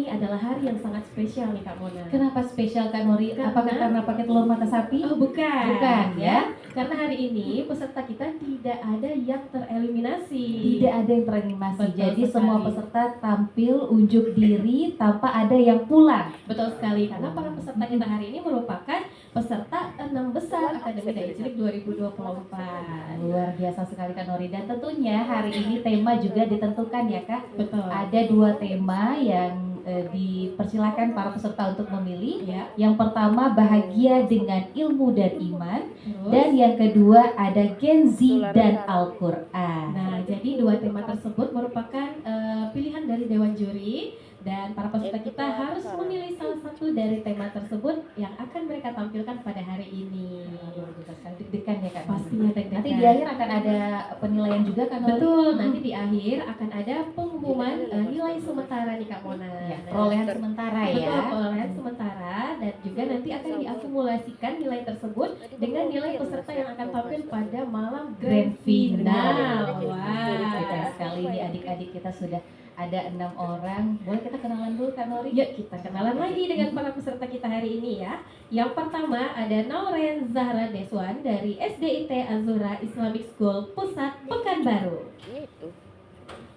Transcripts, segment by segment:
ini adalah hari yang sangat spesial nih Kak Mona. Kenapa spesial Kak Nori? Apakah karena pakai telur mata sapi? Oh bukan. Bukan ya. Karena hari ini peserta kita tidak ada yang tereliminasi. Tidak ada yang tereliminasi. Betul Jadi sekali. semua peserta tampil unjuk diri tanpa ada yang pulang. Betul sekali, karena para peserta kita hari ini merupakan peserta 6 besar Akademi Dai Cilik 2024. Luar biasa sekali Kak Nori. Dan tentunya hari ini tema juga ditentukan ya Kak. Betul. Ada 2 tema yang dipersilakan para peserta untuk memilih. Ya. Yang pertama bahagia dengan ilmu dan iman. Terus, Dan yang kedua ada Gen Z dan Al-Quran. nah, jadi 2 tema tersebut merupakan pilihan dari Dewan Juri. Dan para peserta kita harus memilih salah satu dari tema tersebut yang akan mereka tampilkan pada hari ini. Deg-degan ya Kak. Pastinya deg-degan. Nanti di akhir akan ada penilaian juga kan? Nori? Betul, nanti di akhir akan ada pengumuman nilai sementara nih Kak Mona. Ya, perolehan sementara ya. Betul, perolehan sementara, dan juga nanti akan diakumulasikan nilai tersebut dengan nilai peserta yang akan tampil pada malam grand final. Wah, Betul sekali ini adik-adik kita sudah ada 6 orang. Boleh kita kenalan dulu Kak Nori? yuk kita kenalan lagi dengan para peserta kita hari ini ya. Yang pertama ada Nauren Zahra Deswan dari SDIT Az-Zuhra Islamic School Pusat Pekanbaru.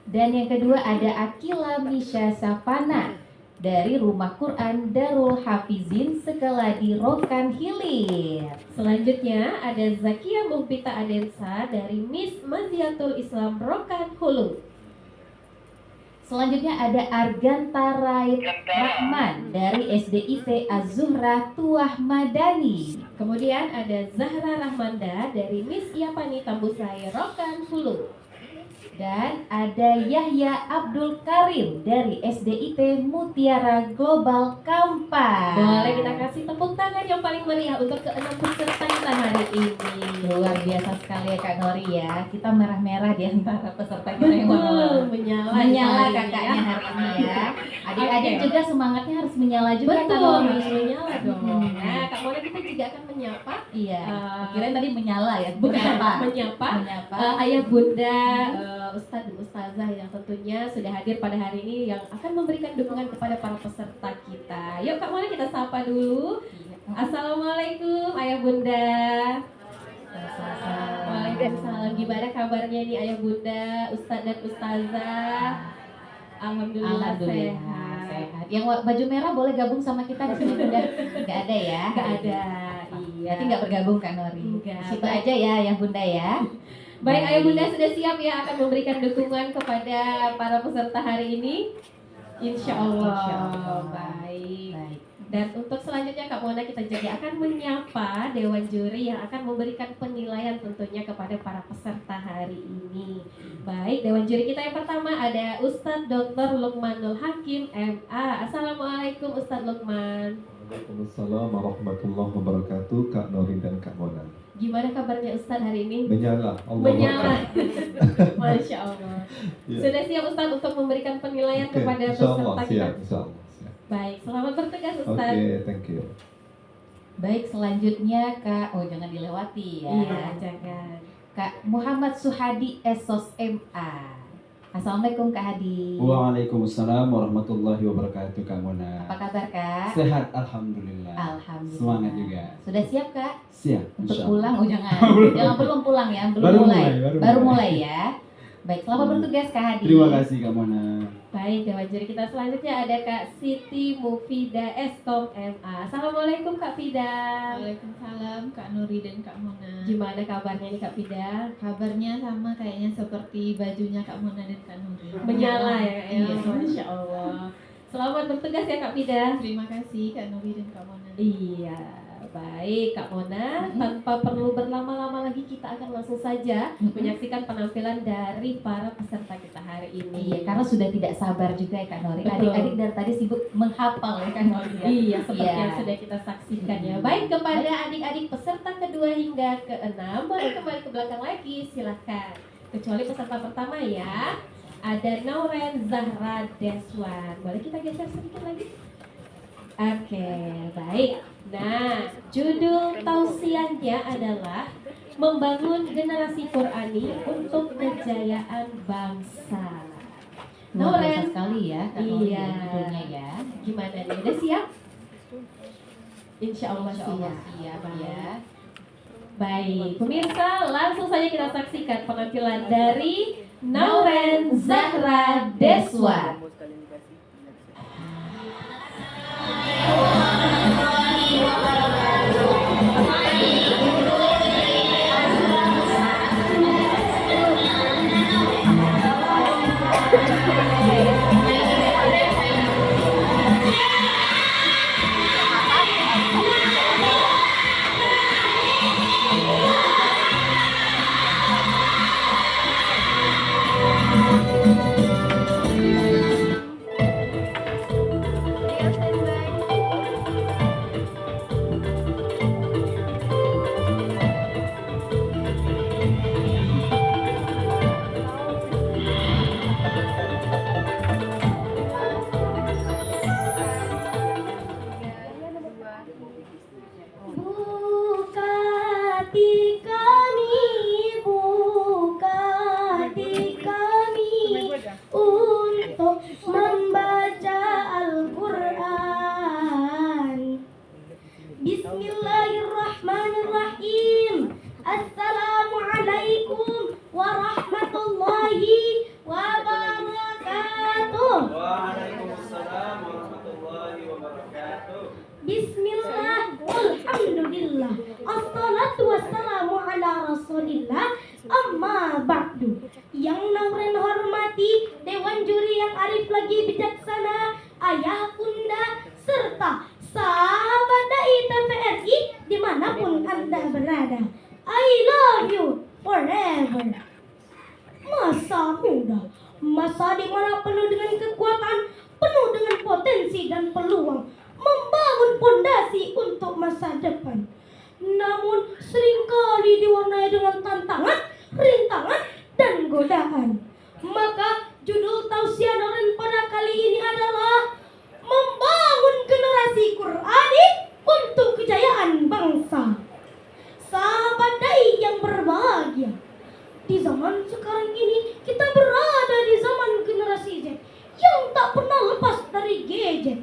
Dan yang kedua ada Akila Misha Safana dari Rumah Quran Darul Hafizin Sekeladi Rokan Hilir. Selanjutnya ada Zakia Muhbita Adensa dari Miss Maziatul Islam Rokan Hulu. Selanjutnya ada Arganta Rait Rahman dari SDIT Az-Zuhra Tuah Madani. Kemudian ada Zahra Rahmanda dari Miss Iapani Tambusai Rokan Hulu. Dan ada Yahya Abdul Karim dari SDIT Mutiara Global Kampas. Boleh kita kasih tepuk tangan yang paling meriah untuk ke-6 peserta kita hari ini. Luar biasa sekali ya Kak Nori ya. Kita merah-merah di antara peserta kita yang Betul, warna-warna. menyala Menyala hari ini kakaknya ya. hari ini ya. Adik-adik Oke. juga semangatnya harus menyala juga ya, Kak Betul, Nori. harus menyala dong. Hmm. Nah, Kak Mona kita juga akan menyapa Iya. Eh, Kirain tadi menyala ya. bukan Menyapa. menyapa Menyapa. ayah bunda, ustadz dan ustazah yang tentunya sudah hadir pada hari ini yang akan memberikan dukungan kepada para peserta kita. Yuk Kak Mona kita sapa dulu. Assalamualaikum ayah bunda. Waalaikumsalam. Gimana kabarnya nih ayah bunda, ustadz dan ustazah? Alhamdulillah, sehat. sehat. Yang baju merah boleh gabung sama kita di sini Bunda? Nggak ada ya? Nggak ada. Iya. Berarti nggak bergabung Kak Nori? Enggak. Di situ aja ya yang Bunda ya. Baik, ayah bunda sudah siap ya akan memberikan dukungan kepada para peserta hari ini? Insya Allah. Insya Allah. Baik. Baik. Dan untuk selanjutnya Kak Mona kita juga akan menyapa Dewan Juri yang akan memberikan penilaian tentunya kepada para peserta hari ini. Baik, Dewan Juri kita yang pertama ada Ustadz Dr. Lukmanul Hakim MA. Assalamualaikum Ustadz Lukman. Waalaikumsalam warahmatullahi wabarakatuh, Kak Nori dan Kak Mona. Gimana kabarnya Ustadz hari ini? Menyala, Allah Menyala. Masya Allah. Ya. Sudah siap Ustadz untuk memberikan penilaian Oke, kepada insyaallah peserta kita? siap, insyaallah siap. Baik, selamat bertugas Oke, Ustadz. thank you. Baik, selanjutnya Kak, oh jangan dilewati ya. Iya, jangan. Kak Muhammad Suhadi Esos MA. Assalamualaikum Kak Hadi. Waalaikumsalam warahmatullahi wabarakatuh Kak Mona. Apa kabar Kak? Sehat alhamdulillah. Alhamdulillah. Semangat juga. Sudah siap Kak? Siap. Untuk insya pulang? Allah. Oh jangan. Jangan belum pulang ya, belum Baru mulai. mulai, Baru baru mulai mulai. ya. Baik, selamat bertugas Kak Hadi. Terima kasih Kak Mona. Baik, Dewan Juri kita selanjutnya ada Kak Siti Mufida Eskom MA. Assalamualaikum Kak Fida. Waalaikumsalam Kak Nuri dan Kak Mona. Gimana kabarnya nih Kak Fida? Kabarnya sama kayaknya seperti bajunya Kak Mona dan Kak Nuri. Menyala ya Kak? Iya. Masya Allah. Selamat bertugas ya Kak Fida. Terima kasih Kak Nuri dan Kak Mona. Iya, baik Kak Mona. Tanpa perlu berlama-lama lagi kita akan langsung saja menyaksikan penampilan dari para peserta kita hari ini. Iya, karena sudah tidak sabar juga ya Kak Nori. Betul. Adik-adik dari tadi sibuk menghafal ya Kak Nori ya. Iya, seperti Iya. yang sudah kita saksikan ya. Baik, kepada adik-adik peserta kedua hingga ke-6, boleh kembali ke belakang lagi, silahkan. Kecuali peserta pertama ya, ada Nauren Zahra Deswan. Boleh kita geser sedikit lagi? Oke, baik. Nah, judul tausiahnya adalah membangun generasi Qurani untuk kejayaan bangsa. Luar biasa Noren, sekali ya Kak Nuri Iya. judulnya ya. gimana nih? Udah siap? Insya Allah Insya Allah siap. siap ya. Baik, pemirsa, langsung saja kita saksikan penampilan dari Noren Zahra Deswar. Buka hati kami, buka hati kami untuk membaca Al-Quran. Bismillahirrahmanirrahim. Assalamualaikum warahmatullahi wabarakatuh. Waalaikumsalam warahmatullahi wabarakatuh. Bismillah, alhamdulillah, assalatu wassalamu ala rasulillah, amma ba'du. Yang Noren hormati, Dewan Juri yang arif lagi bijaksana, ayah bunda, serta sahabat dai TVRI dimanapun anda berada. I love you forever. Masa muda, masa dimana penuh dengan kekuatan, penuh dengan potensi dan peluang, membangun fondasi untuk masa depan. Namun seringkali diwarnai dengan tantangan, rintangan, dan godaan. Maka judul tausiah Noren pada kali ini adalah membangun generasi Qurani untuk kejayaan bangsa. Sahabat dai yang berbahagia, di zaman sekarang ini kita berada di zaman generasi Z yang tak pernah lepas dari gadget.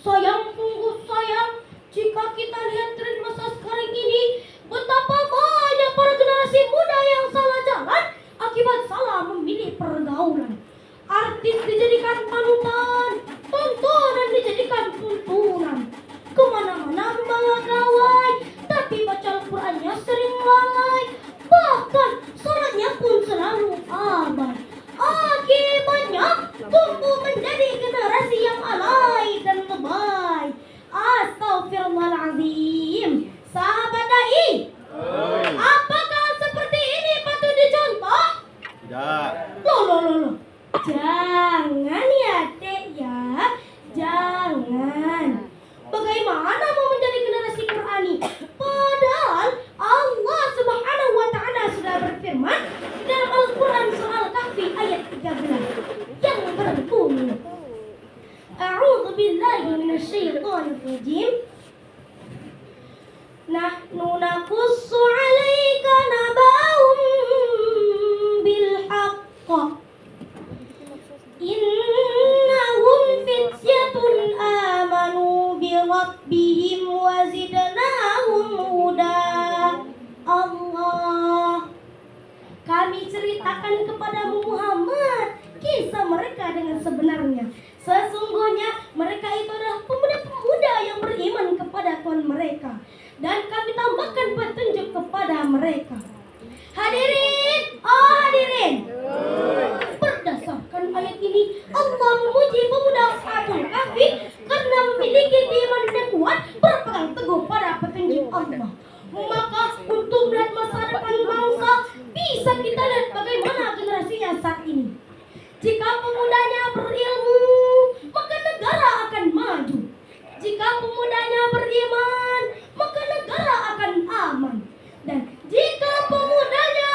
Sayang sungguh sayang jika kita lihat tren masa sekarang ini, betapa banyak para generasi muda yang salah jalan akibat salah memilih pergaulan. Artis dijadikan panutan, tontonan dijadikan tuntunan. Kemana-mana membawa gawai, tapi baca Al-Qurannya sering lalai. Bahkan sholatnya pun selalu abai. Akibatnya tumbuh menjadi generasi yang alay dan lebay. Astagfirullahaladzim. Sahabat dai, apakah seperti ini patut dicontoh? Tidak. Loh. Jangan ya dek ya, jangan. Bagaimana mau menjadi generasi Qurani? Padahal Allah Subhanahu wa Ta'ala sudah berfirman dalam Al-Quran surah Al-Kahfi ayat 13 yang berbunyi, A'udzu billahi minasyaitonir rajim. Nahnu naqussu 'alaika naba'ahum bil haqq. Innahum fityatun amanu bi rabbihim wa zidnahum huda. Allah, kami ceritakan kepadamu Muhammad kisah mereka dengan sebenarnya. Sesungguhnya mereka itu adalah pemuda-pemuda yang beriman kepada Tuhan mereka, dan kami tambahkan petunjuk kepada mereka. Hadirin, oh hadirin, berdasarkan ayat ini Allah memuji pemuda Ashabul Kahfi karena memiliki keimanan yang kuat, berpegang teguh pada petunjuk Allah. Maka untuk melihat masa depan bangsa, bisa kita lihat bagaimana generasinya saat ini. Jika pemudanya berilmu, maka negara akan maju. Jika pemudanya beriman, maka negara akan aman. Dan jika pemudanya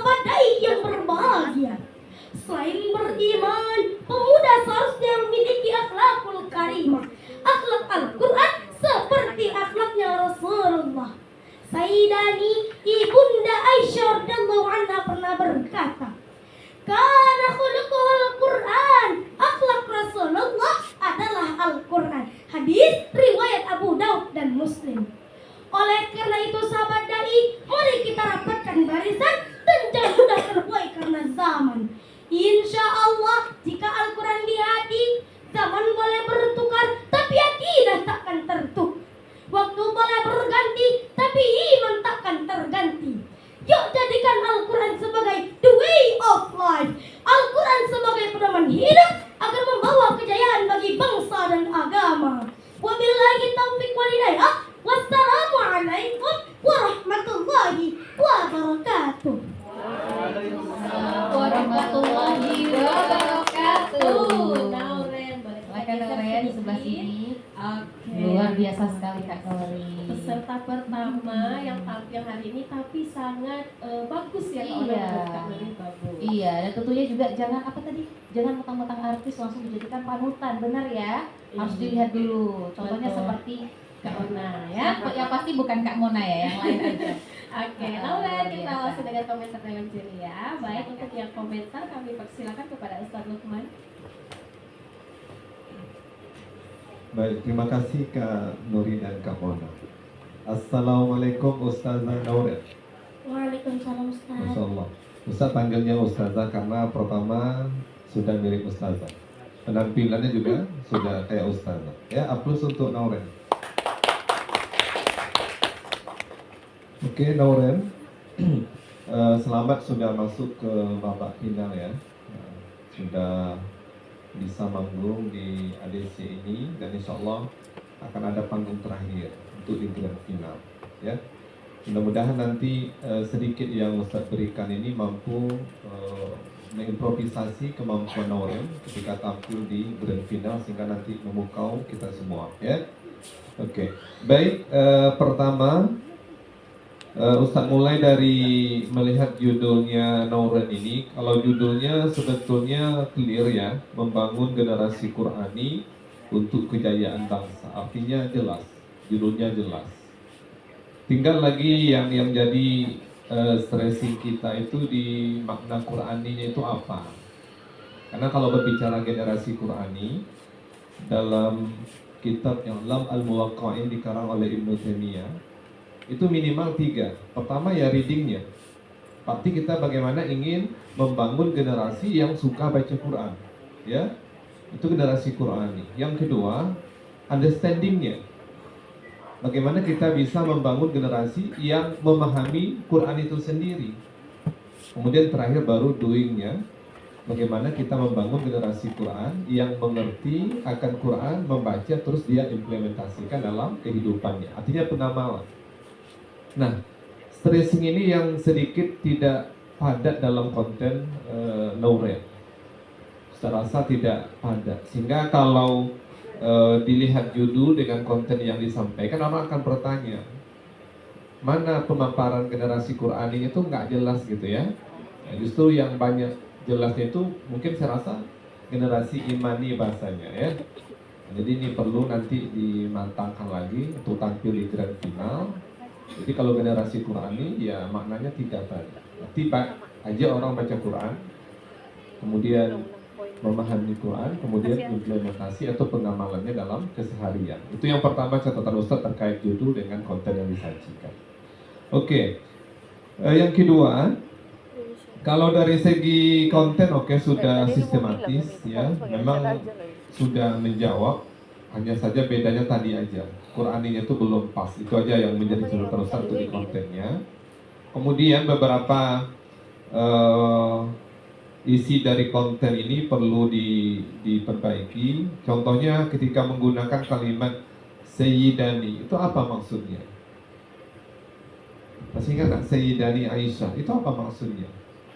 sahabat dai yang berbahagia. Selain beriman, pemuda seharusnya memiliki akhlakul karimah, akhlak Al-Quran seperti akhlaknya Rasulullah. Sayyidani Ibunda Aisyah radhiyallahu anha pernah berkata, "Kana khuluquhul Quran." Akhlak Rasulullah adalah Al-Quran. Hadis riwayat Abu Daud dan Muslim. Oleh karena itu sahabat dai, mari kita rapatkan barisan dan jangan mudah terbuai karena zaman. Insya Allah jika Al-Quran di hati, zaman boleh bertukar tapi akidah takkan tertukar. Waktu boleh berganti tapi iman takkan terganti. Yuk jadikan Al-Quran sebagai the way of life, Al-Quran sebagai pedoman hidup agar membawa kejayaan bagi bangsa dan agama. Wabillahi taufiq wal hidayah. Wassalamualaikum warahmatullahi wabarakatuh. Warahmatullahi wabarakatuh. Nauren, boleh Silakan Nauren di sebelah sini. Oke. Luar biasa sekali Kak Nori. Peserta pertama yang tampil hari ini tapi sangat bagus ya Kak Ona, Iya. menurut Kak Nori, bagus. Iya, dan tentunya juga jangan apa tadi? Jangan mentang-mentang artis langsung dijadikan panutan, benar ya? Harus dilihat dulu. Contohnya Betul. seperti Kak Ona ya. yang pasti bukan Kak Mona ya, yang lain aja. Oke, Nauren, kita langsung dengan komentar dalam juri ya. Baik, untuk yang komentar kami persilakan kepada Ustaz Lukman. Baik, terima kasih Kak Nuri dan Kak Mona. Assalamualaikum Ustazah Nauren. Waalaikumsalam Ustaz. Masya Allah. Ustaz panggilnya Ustazah karena pertama sudah mirip Ustazah. Penampilannya juga sudah kayak Ustazah. Ya, aplaus untuk Nauren. Oke, Nauren. Selamat sudah masuk ke babak final ya. Sudah bisa manggung di ADC ini dan insya Allah akan ada panggung terakhir untuk di grand final ya. Mudah-mudahan nanti sedikit yang Ustaz berikan ini mampu mengimprovisasi kemampuan Nauren ketika tampil di grand final sehingga nanti memukau kita semua ya. Oke. Baik, pertama Ustaz mulai dari melihat judulnya Nauren ini. Kalau judulnya sebetulnya clear ya, membangun generasi Qurani untuk kejayaan bangsa. Artinya jelas, judulnya jelas. Tinggal lagi yang jadi stressing kita itu di makna Quraninya itu apa? Karena kalau berbicara generasi Qurani dalam kitab yang Lam Al-Muwaqqa'in dikarang oleh Ibnu Taimiyah itu minimal 3. Pertama ya readingnya. Pasti kita bagaimana ingin membangun generasi yang suka baca Quran, ya. Itu generasi Qurani. Yang kedua, understandingnya. Bagaimana kita bisa membangun generasi yang memahami Quran itu sendiri. Kemudian terakhir baru doingnya. Bagaimana kita membangun generasi Quran yang mengerti akan Quran, membaca terus dia implementasikan dalam kehidupannya. Artinya penamalan. Nah, stressing ini yang sedikit tidak padat dalam konten Nauren. Saya rasa tidak padat. Sehingga kalau dilihat judul dengan konten yang disampaikan, orang akan bertanya, mana pemaparan generasi Quran ini itu nggak jelas gitu ya. Nah, justru yang banyak jelasnya itu mungkin saya rasa generasi imani bahasanya ya. Jadi ini perlu nanti dimantangkan lagi untuk tampil di grand final. Jadi kalau generasi Qurani ya maknanya tidak banyak. Tiba aja orang baca Quran, kemudian memahami Quran, kemudian implementasi atau pengamalannya dalam keseharian. Itu yang pertama catatan Ustaz terkait judul dengan konten yang disajikan. Oke. Yang kedua, kalau dari segi konten sudah sistematis ya, memang sudah menjawab. Hanya saja bedanya tadi aja, Quraninya itu belum pas. Itu aja yang menjadi catatan Ustaz untuk di kontennya. Kemudian beberapa isi dari konten ini perlu diperbaiki. Contohnya ketika menggunakan kalimat Sayyidani, itu apa maksudnya? Masih ingat nggak Sayyidani Aisyah? Itu apa maksudnya?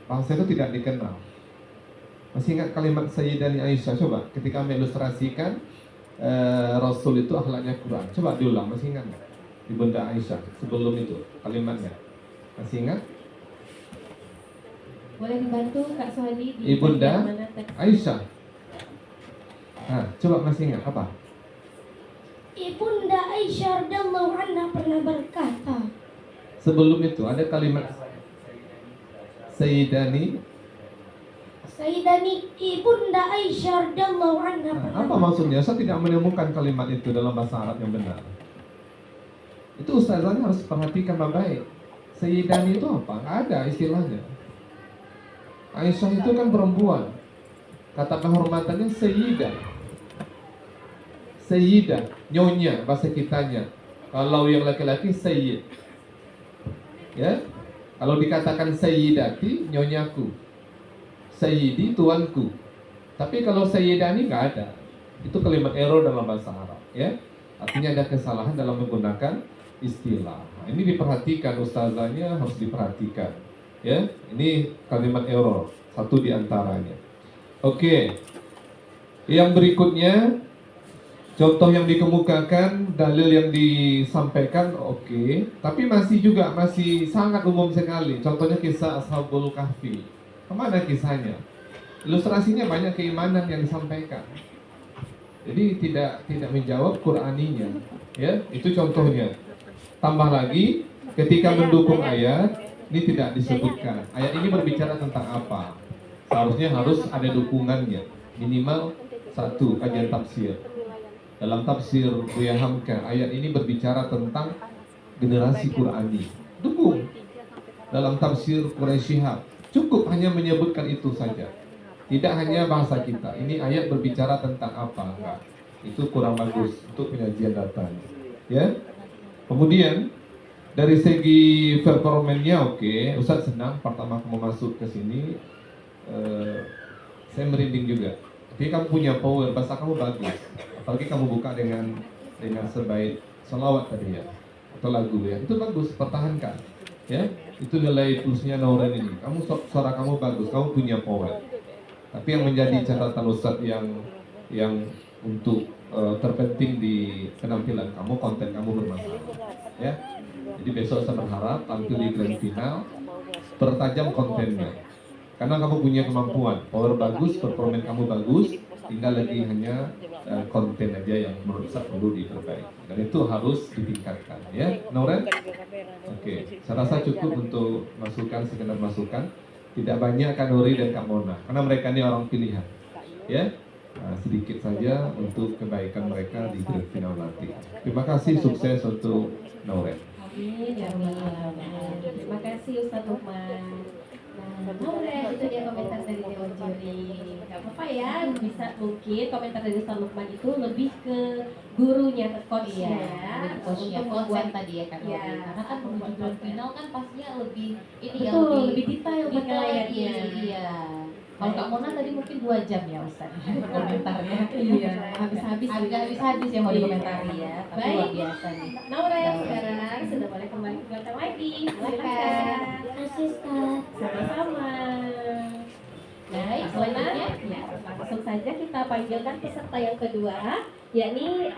Bahasa itu tidak dikenal. Masih ingat kalimat Sayyidani Aisyah? Coba ketika mengilustrasikan Rasul itu akhlaknya Quran. Coba diulang, masih ingat nggak? Di Bunda Aisyah sebelum itu kalimatnya. Masih ingat? Boleh dibantu Kak Suhadi di Ibunda bagian mana teks? Aisyah. Nah, coba masih ingat apa? Ibunda Aisyah radhiyallahu anha pernah berkata, Sebelum itu ada kalimat Sayyidani. Sayyidani Ibunda Aisyah radhiyallahu anha Nah, pernah apa maksudnya? Saya tidak menemukan kalimat itu dalam bahasa Arab yang benar. Itu ustazahnya harus perhatikan baik-baik. Sayyidani itu apa? Nggak ada istilahnya. Aisyah itu kan perempuan. Kata kehormatannya Sayyidah. Sayyidah, nyonya bahasa kitanya. Kalau yang laki-laki Sayyid. Ya. Kalau dikatakan Sayyidati, nyonyaku. Sayyidi, tuanku. Tapi kalau Sayyidani nggak ada. Itu kalimat error dalam bahasa Arab, ya. Artinya ada kesalahan dalam menggunakan istilah. Nah, ini diperhatikan, ustazahnya harus diperhatikan, ya. Ini kalimat error, satu di antaranya. Oke. Yang berikutnya, contoh yang dikemukakan, dalil yang disampaikan, oke. Tapi masih sangat umum sekali. Contohnya kisah Ashabul Kahfi. Kemana kisahnya? Ilustrasinya banyak keimanan yang disampaikan. Jadi tidak menjawab Qur'aninya, ya. Itu contohnya. Tambah lagi, ketika mendukung ayat, ini tidak disebutkan. Ayat ini berbicara tentang apa? Seharusnya harus ada dukungannya. Minimal satu, kajian tafsir. Dalam tafsir Buya Hamka, ayat ini berbicara tentang generasi Qur'ani. Dukung. Dalam tafsir Quraisy Shihab, cukup hanya menyebutkan itu saja. Tidak hanya bahasa kita. Ini ayat berbicara tentang apa? Enggak. Itu kurang bagus untuk penyajian datanya. Ya. Kemudian dari segi performanya oke. Ustaz senang pertama kamu masuk ke sini. Saya merinding juga. Tapi kamu punya power, bahasa kamu bagus. Apalagi kamu buka dengan sebaik selawat tadi ya, atau lagu ya. Itu bagus, pertahankan. Ya. Itu nilai plusnya Nauren ini. Suara kamu bagus, kamu punya power. Tapi yang menjadi catatan Ustaz yang untuk terpenting di penampilan kamu, konten kamu bermasalah, ya. Jadi besok saya berharap tampil di grand final, pertajam kontennya. Karena kamu punya kemampuan, power bagus, performa kamu bagus, tinggal lagi hanya konten aja yang menurut saya perlu diperbaiki. Dan itu harus ditingkatkan, ya, Nauren. Oke, saya rasa cukup untuk sekedar masukan. Tidak banyak Kak Nuri dan Kak Mona, karena mereka ini orang pilihan, ya. Nah, sedikit saja untuk kebaikan mereka di grand final nanti. Terima kasih, sukses untuk Nauren. Amin, ya Rabbal Alamin. Terima kasih Ustaz Lukman. Nah, Nauren, itu dia komentar dari Dewan Juri. Gak apa-apa ya, bisa mungkin komentar dari Ustaz Lukman itu lebih ke gurunya, ke coachnya. Lebih coachnya, Untuk konsen membuat tadi ya kan. ya, Karena kan menuju grand final kan pastinya lebih ini ya, betul, lebih detail penilaiannya. Iya. Kalau Kak Mona tadi mungkin 2 jam ya Ustaz komentarnya. Iya, habis-habis. Agak habis-habis ya mau dikomentari ya. Tapi Baik. luar biasa nih. Nauren sekarang sudah boleh kembali ke belakang lagi. Silakan. Kasih Ustaz. Sama-sama. Baik, selanjutnya ya, langsung saja kita panggilkan peserta yang kedua, yakni